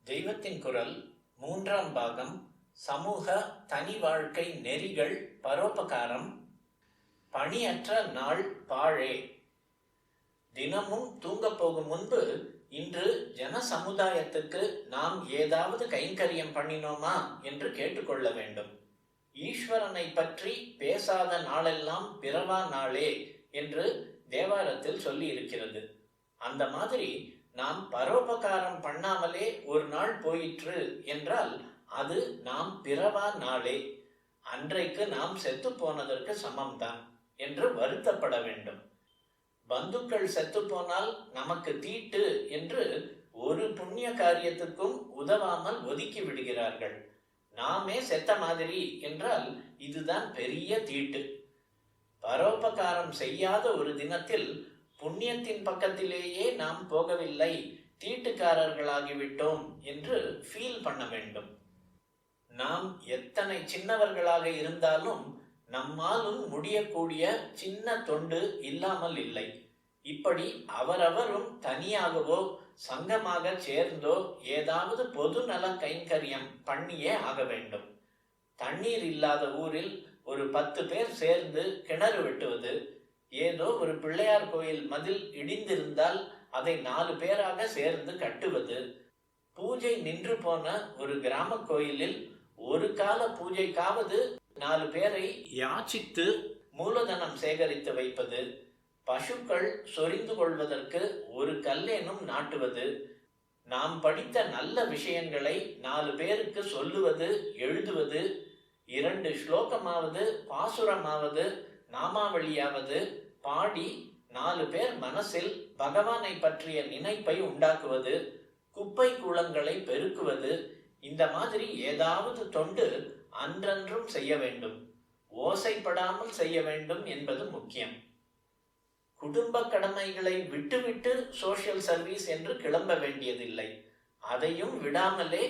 தெய்வத்தின் குரல் 3ஆம் பாகம். சமூக தனி வாழ்க்கை நெறிகள் பரோபகாரம். பணியற்ற நாள் பாழே. தினமும் தூங்கப் போகும் முன்பு இன்று ஜன சமுதாயத்துக்கு நாம் ஏதாவது கைங்கரியம் பண்ணினோமா என்று கேட்டுக்கொள்ள வேண்டும். ஈஸ்வரனை பற்றி பேசாத நாளெல்லாம் பிறவா நாளே என்று தேவாரத்தில் சொல்லி இருக்கிறது. அந்த மாதிரி நாம் பரோபகாரம் பண்ணாமலே ஒரு நாள் போயிற்று என்றால் அது நாம் பிறவா நாளே, அன்றைக்கு நாம் செத்து போனதற்கு சமம்தான் என்று வருத்தப்பட வேண்டும். பந்துக்கள் செத்து போனால் நமக்கு தீட்டு என்று ஒரு புண்ணிய காரியத்துக்கும் உதவாமல் ஒதுக்கி விடுகிறார்கள். நாமே செத்த மாதிரி என்றால் இதுதான் பெரிய தீட்டு. பரோபகாரம் செய்யாத ஒரு தினத்தில் புண்ணியத்தின் பக்கத்திலேயே நாம் போகவில்லை, தீட்டுக்காரர்களாகிவிட்டோம் என்று ஃபீல் பண்ண வேண்டும். நாம் எத்தனை சின்னவர்களாக இருந்தாலும் நம்மாலும் முடியக்கூடிய சின்ன தொண்டு இல்லாமல் இல்லை. இப்படி அவரவரும் தனியாகவோ சங்கமாக சேர்ந்தோ ஏதாவது பொது நல கைங்கரியம் பண்ணியே ஆக வேண்டும். தண்ணீர் இல்லாத ஊரில் ஒரு 10 பேர் சேர்ந்து கிணறு வெட்டுவது, ஏதோ ஒரு பிள்ளையார் கோயில் மதில் இடிந்திருந்தால் அதை 4 பேராக சேர்ந்து கட்டுவது, பூஜை நின்று போன ஒரு கிராம கோயிலில் ஒரு கால பூஜைக்காவது 4 பேரை யாச்சித்து மூலதனம் சேகரித்து வைப்பது, பசுக்கள் சொரிந்து கொள்வதற்கு ஒரு கல்லேனும் நாட்டுவது, நாம் படித்த நல்ல விஷயங்களை 4 பேருக்கு சொல்லுவது, எழுதுவது, 2 ஸ்லோகமாவது பாசுரமாவது நாமாவளியாவது பாடி 4 பேர் மனசில் பகவானை பற்றிய நினைப்பை உண்டாக்குவது, குப்பை கூளங்களை பெருக்குவது, இந்த மாதிரி ஏதாவது தொண்டு அன்றன்றும் செய்ய வேண்டும். ஓசைப்படாமல் செய்ய வேண்டும் என்பது முக்கியம். குடும்ப கடமைகளை விட்டுவிட்டு சோஷியல் சர்வீஸ் என்று கிளம்ப வேண்டியதில்லை. அதையும் விடாமலே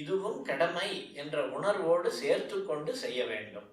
இதுவும் கடமை என்ற உணர்வோடு சேர்த்து கொண்டு செய்ய வேண்டும்.